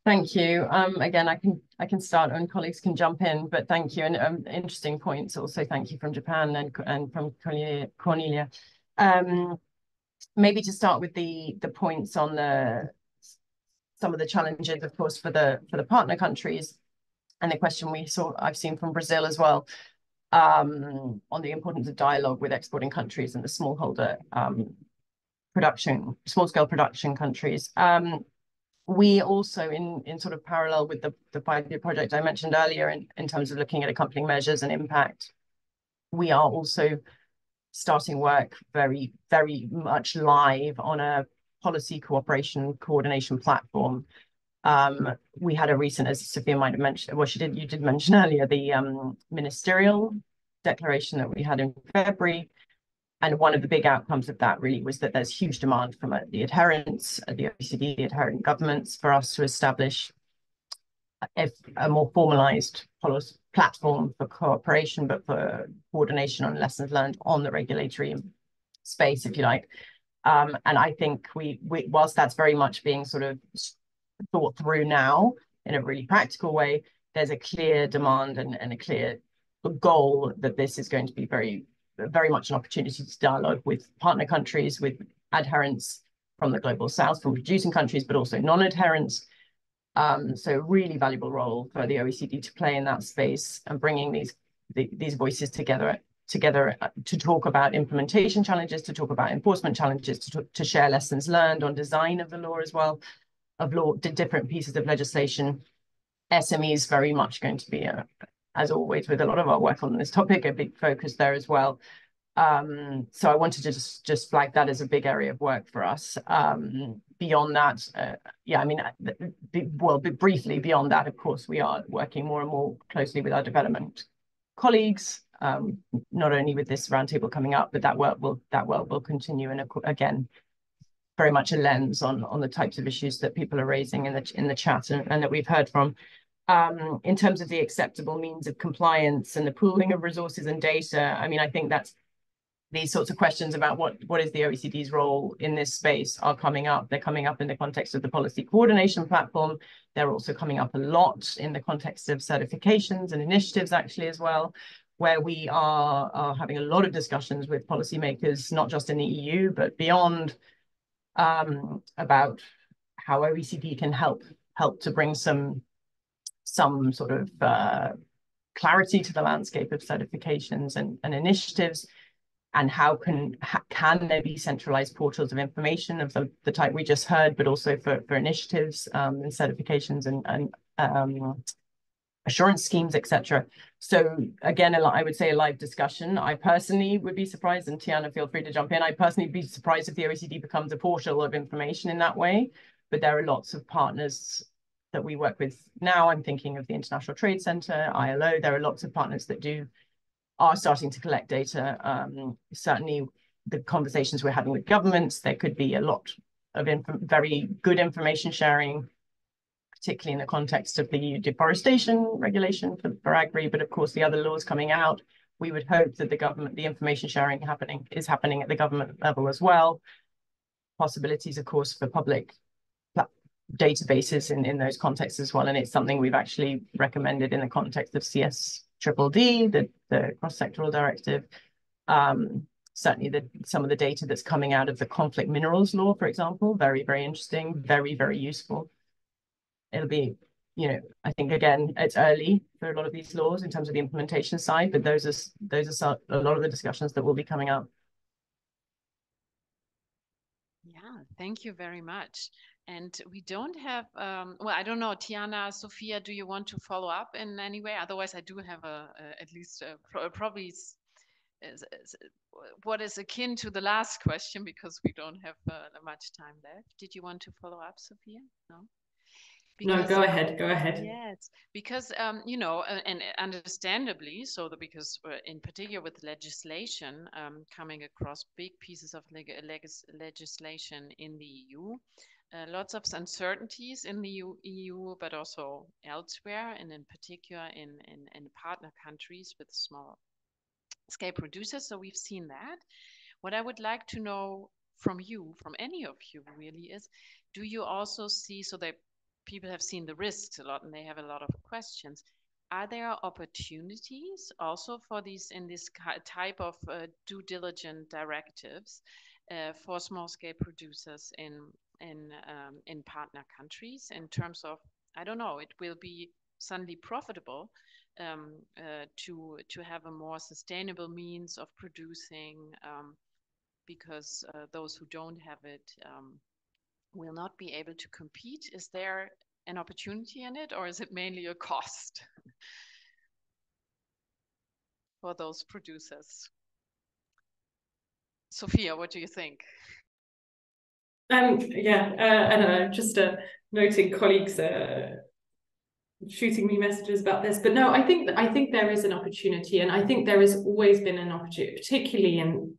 Speaker 5: thank you. Again, I can start and colleagues can jump in, but thank you. And interesting points also. Thank you from Japan and from Cornelia. Maybe to start with the points on some of the challenges, of course, for the partner countries, and the question I've seen from Brazil as well, on the importance of dialogue with exporting countries and the smallholder small-scale production countries. We also, in sort of parallel with the 5-year project I mentioned earlier, in terms of looking at accompanying measures and impact, we are also starting work very, very much live on a policy cooperation coordination platform. We had a recent, as Sophia might have mentioned, well, you did mention earlier, the ministerial declaration that we had in February. And one of the big outcomes of that really was that there's huge demand from the adherents, the OECD, the adherent governments, for us to establish a more formalized policy platform for cooperation, but for coordination on lessons learned on the regulatory space, if you like. And I think whilst that's very much being sort of thought through now in a really practical way, there's a clear demand and a clear goal that this is going to be very, very much an opportunity to dialogue with partner countries, with adherents from the global south, from producing countries, but also non-adherents. So a really valuable role for the OECD to play in that space, and bringing these voices together to talk about implementation challenges, to talk about enforcement challenges, to share lessons learned on design of the law as well, different pieces of legislation. SMEs very much going to be, as always with a lot of our work on this topic, a big focus there as well. So I wanted to just flag that as a big area of work for us. Beyond that, yeah, I mean, briefly beyond that, of course, we are working more and more closely with our development colleagues, not only with this roundtable coming up, but that work will continue. And again, very much a lens on the types of issues that people are raising in the chat and that we've heard from. In terms of the acceptable means of compliance and the pooling of resources and data, I mean, I think that's these sorts of questions about what is the OECD's role in this space are coming up. They're coming up in the context of the policy coordination platform. They're also coming up a lot in the context of certifications and initiatives actually as well, where we are having a lot of discussions with policymakers, not just in the EU, but beyond, about how OECD can help to bring some sort of clarity to the landscape of certifications and initiatives, and how can there be centralized portals of information of the type we just heard, but also for initiatives and certifications and assurance schemes, etc. So again, I would say a live discussion. I personally would be surprised, and Tiana, feel free to jump in. I'd personally be surprised if the OECD becomes a portal of information in that way, but there are lots of partners that we work with now. I'm thinking of the International Trade Center, ILO. There are lots of partners that are starting to collect data. Certainly the conversations we're having with governments, there could be a lot of very good information sharing, particularly in the context of the EU deforestation regulation for agri, but of course the other laws coming out. We would hope that the information sharing is happening at the government level as well. Possibilities, of course, for public databases in those contexts as well. And it's something we've actually recommended in the context of CSDD, the cross-sectoral directive. certainly some of the data that's coming out of the conflict minerals law, for example, very, very interesting, very, very useful. It'll be, you know, I think, again, it's early for a lot of these laws in terms of the implementation side, but those are a lot of the discussions that will be coming up.
Speaker 1: Yeah, thank you very much. And we don't have, well, I don't know, Tiana, Sophia, do you want to follow up in any way? Otherwise, I do have at least probably what is akin to the last question, because we don't have much time left. Did you want to follow up, Sophia? No?
Speaker 3: No, go ahead.
Speaker 1: Yes, because you know, and understandably so, because in particular with legislation coming across big pieces of legislation in the EU, lots of uncertainties in the EU, but also elsewhere, and in particular in partner countries with small scale producers. So we've seen that. What I would like to know from you, from any of you really, is, do you also see, so that people have seen the risks a lot and they have a lot of questions, are there opportunities also for these, in this type of due diligence directives for small scale producers in partner countries, in terms of, I don't know, it will be suddenly profitable to have a more sustainable means of producing, because those who don't have it will not be able to compete. Is there an opportunity in it, or is it mainly a cost for those producers? Sophia, what do you think?
Speaker 3: Yeah, I don't know, just noting colleagues shooting me messages about this, but no, I think there is an opportunity, and I think there has always been an opportunity, particularly in,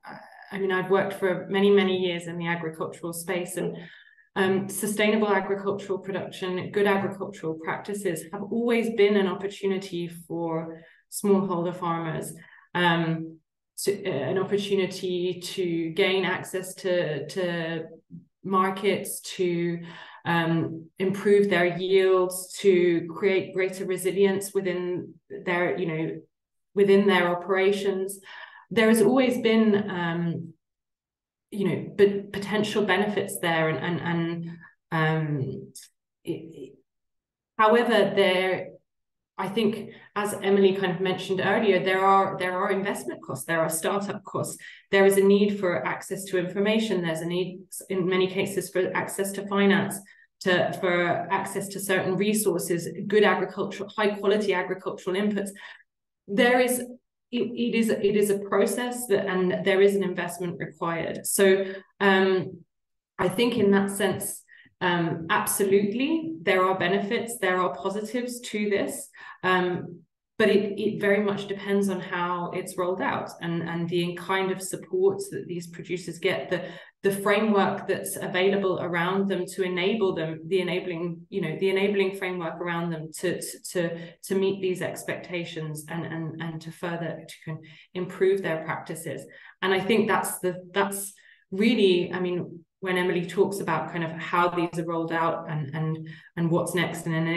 Speaker 3: I mean, I've worked for many years in the agricultural space, and sustainable agricultural production, good agricultural practices have always been an opportunity for smallholder farmers, an opportunity to gain access to markets, to improve their yields, to create greater resilience within their, you know, within their operations. There has always been, you know, but potential benefits there, however, there, I think, as Emily kind of mentioned earlier, there are investment costs, there are startup costs, there is a need for access to information, there's a need in many cases for access to finance, for access to certain resources, good agricultural, high quality agricultural inputs. There is, it is a process that, and there is an investment required. So I think in that sense, absolutely, there are benefits, there are positives to this, but it very much depends on how it's rolled out, and the kind of supports that these producers get, the framework that's available around them to enable them, the enabling framework around them to meet these expectations and to further improve their practices. And I think that's really, I mean, when Emily talks about kind of how these are rolled out and what's next and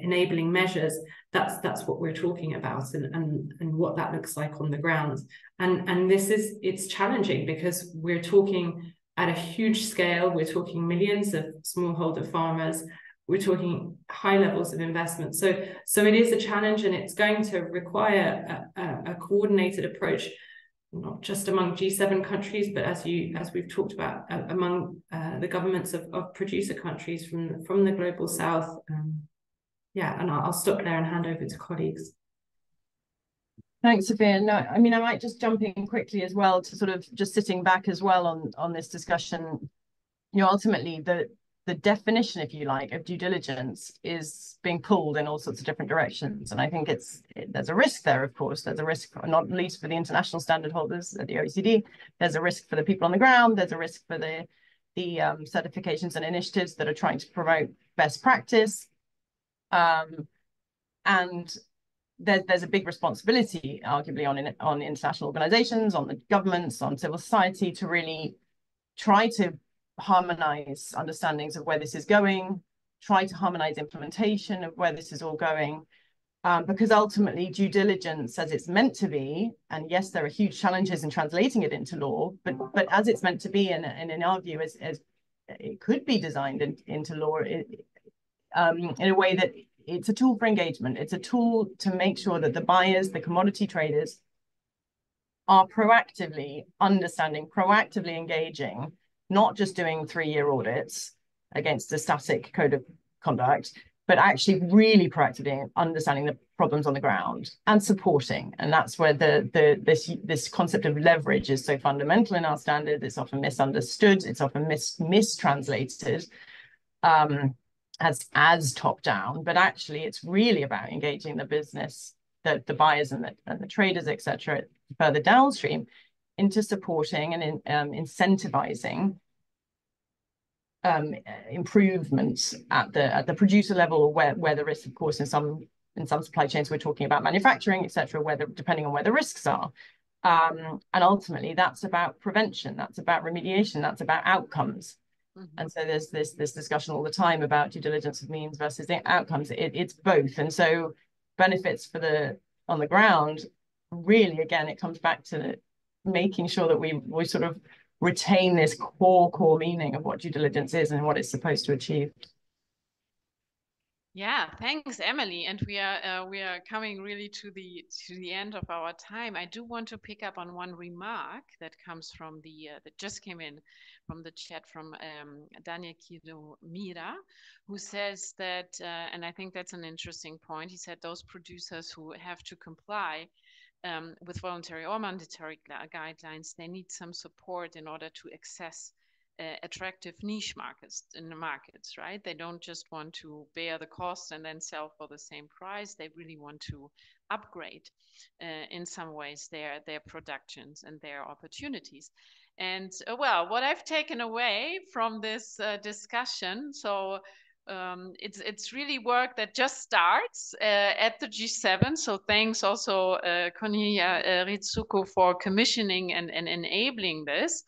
Speaker 3: enabling measures, that's what we're talking about, and what that looks like on the ground. And it's challenging because we're talking at a huge scale, we're talking millions of smallholder farmers, we're talking high levels of investment. So it is a challenge, and it's going to require a coordinated approach, not just among G7 countries, but as we've talked about, among the governments of producer countries from the global south. Yeah, and I'll stop there and hand over to colleagues.
Speaker 5: Thanks, Sophia. No, I mean, I might just jump in quickly as well to sort of just sitting back as well on this discussion. You know, ultimately the definition, if you like, of due diligence is being pulled in all sorts of different directions. And I think there's a risk there, of course. There's a risk, not least for the international standard holders at the OECD. There's a risk for the people on the ground. There's a risk for the certifications and initiatives that are trying to promote best practice. And there's a big responsibility, arguably, on international organizations, on the governments, on civil society, to really try to harmonize understandings of where this is going, try to harmonize implementation of where this is all going, because ultimately due diligence, as it's meant to be, and yes, there are huge challenges in translating it into law, but as it's meant to be, and in our view, as it could be designed into law in a way that it's a tool for engagement. It's a tool to make sure that the buyers, the commodity traders, are proactively understanding, proactively engaging, not just doing 3-year audits against a static code of conduct, but actually really proactively understanding the problems on the ground and supporting. And that's where this concept of leverage is so fundamental in our standard. It's often misunderstood. It's often mistranslated as top down, but actually it's really about engaging the business, the buyers and the traders, etc., further downstream into supporting and incentivizing improvements at the producer level, where the risks, of course, in some supply chains we're talking about manufacturing, etc., depending on where the risks are. And ultimately that's about prevention, that's about remediation, that's about outcomes. And so there's this discussion all the time about due diligence of means versus the outcomes. It's both. And so benefits on the ground, really, again, it comes back to making sure that we sort of retain this core meaning of what due diligence is and what it's supposed to achieve.
Speaker 1: Yeah, thanks, Emily. And we are coming really to the end of our time. I do want to pick up on one remark that comes from that just came in from the chat from Daniel Kido Mira, who says that, and I think that's an interesting point. He said those producers who have to comply with voluntary or mandatory guidelines, they need some support in order to access attractive niche markets in the markets, right? They don't just want to bear the cost and then sell for the same price. They really want to upgrade in some ways their productions and their opportunities. And well, what I've taken away from this discussion, so it's really work that just starts at the G7. So thanks also Cornelia Ritsuko for commissioning and enabling this.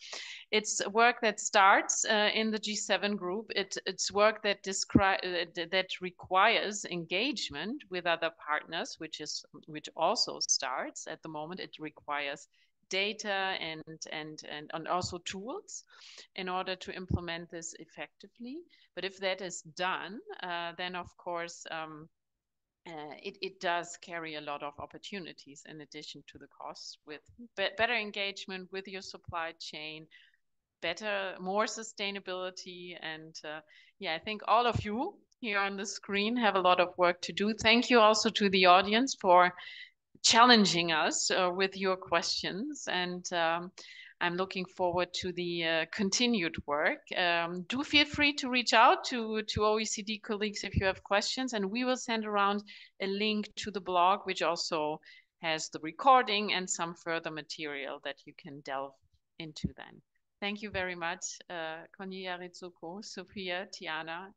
Speaker 1: It's work that starts in the G7 group. It's work that that requires engagement with other partners, which also starts at the moment. It requires data and also tools in order to implement this effectively. But if that is done, then of course it does carry a lot of opportunities in addition to the costs, with better engagement with your supply chain, more sustainability. And yeah, I think all of you here on the screen have a lot of work to do. Thank you also to the audience for challenging us with your questions. And I'm looking forward to the continued work. Do feel free to reach out to OECD colleagues if you have questions, and we will send around a link to the blog, which also has the recording and some further material that you can delve into then. Thank you very much, Cornelia Ritsuko, Sophia, Tiana,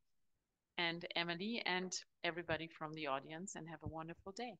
Speaker 1: and Emily, and everybody from the audience, and have a wonderful day.